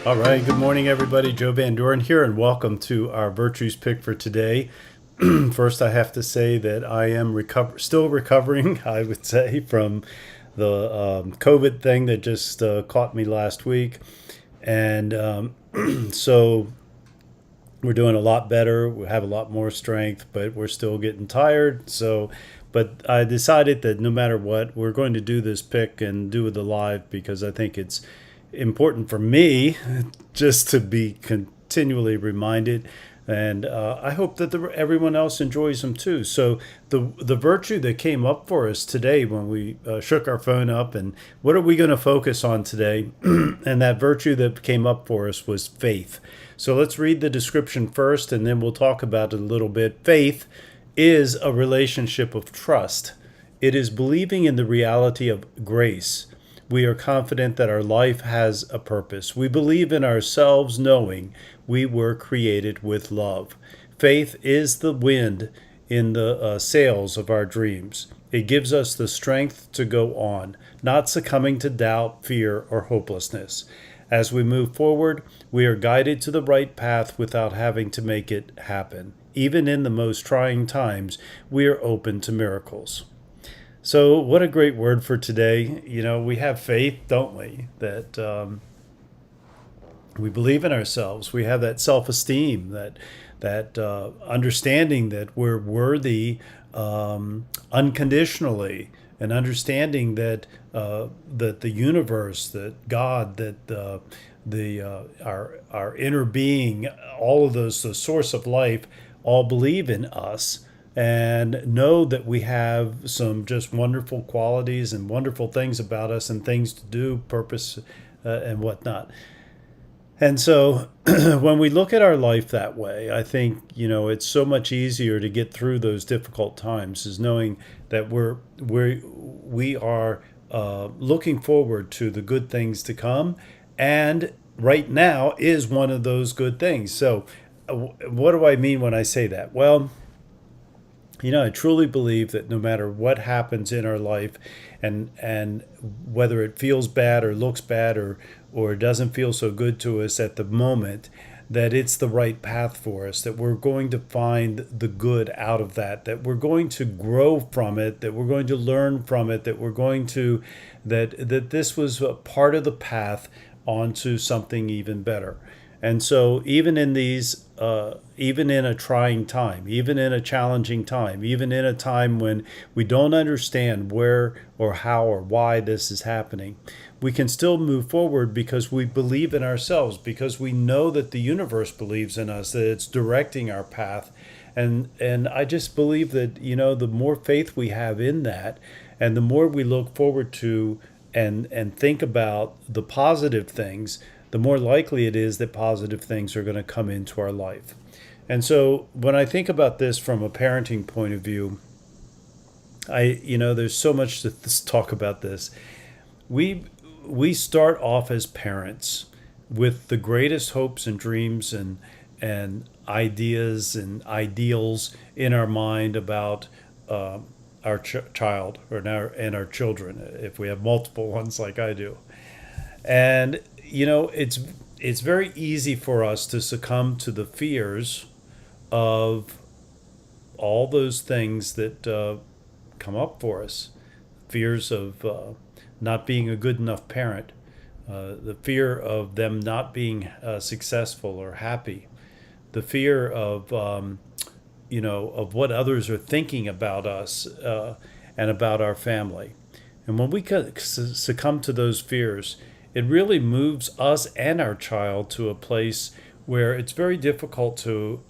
All right, good morning, everybody. Joe Van Doren here, and welcome to our Virtues Pick for today. First, I have to say that I am still recovering, I would say, from the COVID thing that just caught me last week. And so we're doing a lot better. We have a lot more strength, but we're still getting tired. But I decided that no matter what, we're going to do this pick and do the live because I think it's important for me just to be continually reminded. And I hope that everyone else enjoys them too. So the virtue that came up for us today when we shook our phone up, and what are we going to focus on today? And that virtue that came up for us was faith. So let's read the description first, and then we'll talk about it a little bit. Faith is a relationship of trust. It is believing in the reality of grace. We are confident that our life has a purpose. We believe in ourselves knowing we were created with love. Faith is the wind in the sails of our dreams. It gives us the strength to go on, not succumbing to doubt, fear, or hopelessness. As we move forward, we are guided to the right path without having to make it happen. Even in the most trying times, we are open to miracles. So, what a great word for today. You know, we have faith, don't we? That we believe in ourselves. We have that self-esteem, that understanding that we're worthy unconditionally, and understanding that that the universe, that God, that our inner being, all of those, the source of life, all believe in us and know that we have some just wonderful qualities and wonderful things about us and things to do, purpose, and whatnot. And so when we look at our life that way, I think, you know, it's so much easier to get through those difficult times, is knowing that we are looking forward to the good things to come. And right now is one of those good things. So what do I mean when I say that? Well, you know, I truly believe that no matter what happens in our life, and whether it feels bad or looks bad or doesn't feel so good to us at the moment, that it's the right path for us, that we're going to find the good out of that we're going to grow from it, that we're going to learn from it, that we're going to, that this was a part of the path onto something even better. And so even in these, even in a trying time, even in a challenging time, even in a time when we don't understand where or how or why this is happening, we can still move forward because we believe in ourselves, because we know that the universe believes in us, that it's directing our path. And I just believe that, you know, the more faith we have in that, and the more we look forward to and think about the positive things, the more likely it is that positive things are going to come into our life. And so when I think about this from a parenting point of view, there's so much to talk about this. We start off as parents with the greatest hopes and dreams and ideas and ideals in our mind about our child or our children, if we have multiple ones like I do. And you know, it's very easy for us to succumb to the fears of all those things that come up for us. Fears of not being a good enough parent, the fear of them not being successful or happy, the fear of of what others are thinking about us and about our family. And when we succumb to those fears, it really moves us and our child to a place where it's very difficult to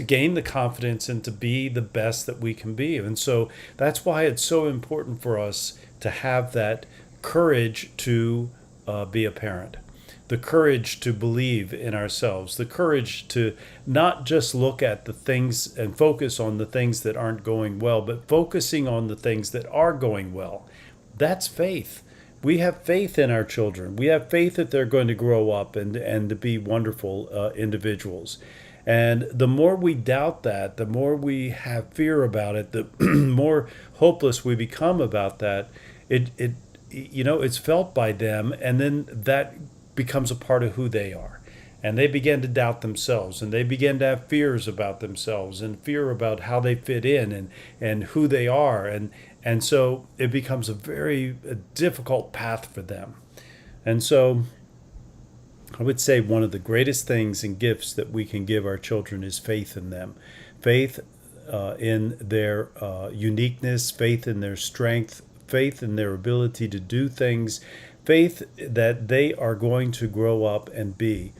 gain the confidence and to be the best that we can be. And so that's why it's so important for us to have that courage to be a parent, the courage to believe in ourselves, the courage to not just look at the things and focus on the things that aren't going well, but focusing on the things that are going well. That's faith. We have faith in our children. We have faith that they're going to grow up and to be wonderful individuals. And the more we doubt that, the more we have fear about it, the more hopeless we become about that. It's felt by them, and then that becomes a part of who they are. And they begin to doubt themselves, and they begin to have fears about themselves and fear about how they fit in and who they are. And so it becomes a very difficult path for them. And so I would say one of the greatest things and gifts that we can give our children is faith in them. Faith in their uniqueness, faith in their strength, faith in their ability to do things, faith that they are going to grow up and be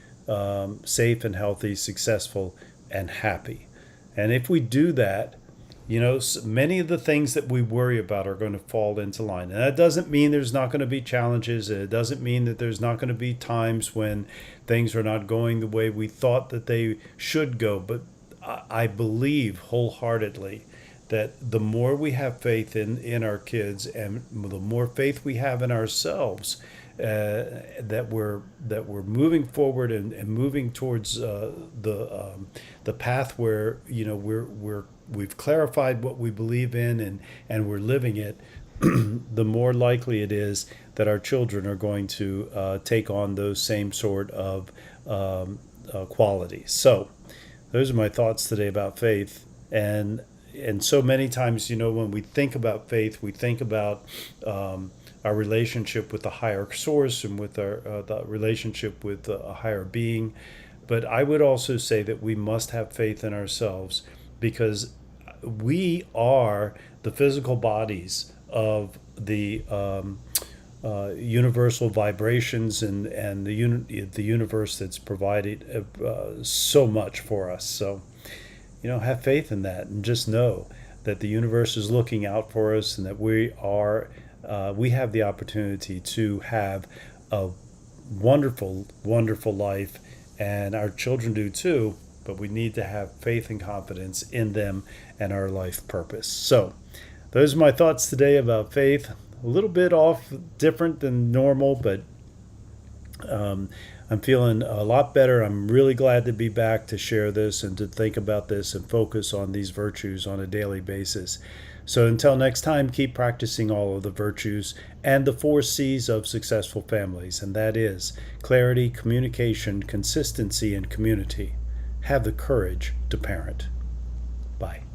safe and healthy, successful, and happy. And if we do that, many of the things that we worry about are going to fall into line. And that doesn't mean there's not going to be challenges. It doesn't mean that there's not going to be times when things are not going the way we thought that they should go. But I believe wholeheartedly that the more we have faith in our kids and the more faith we have in ourselves, that we're moving forward and moving towards the path where we've clarified what we believe in and we're living it, the more likely it is that our children are going to take on those same sort of qualities. So those are my thoughts today about faith. And so many times, when we think about faith, we think about our relationship with the higher source and with our the relationship with a higher being. But I would also say that we must have faith in ourselves, because we are the physical bodies of the universal vibrations and the universe that's provided so much for us. So, have faith in that, and just know that the universe is looking out for us, and that we have the opportunity to have a wonderful, wonderful life, and our children do too. But we need to have faith and confidence in them and our life purpose. So, those are my thoughts today about faith. A little bit different than normal, but I'm feeling a lot better. I'm really glad to be back to share this and to think about this and focus on these virtues on a daily basis. So until next time, keep practicing all of the virtues and the 4 C's of successful families, and that is clarity, communication, consistency, and community. Have the courage to parent. Bye.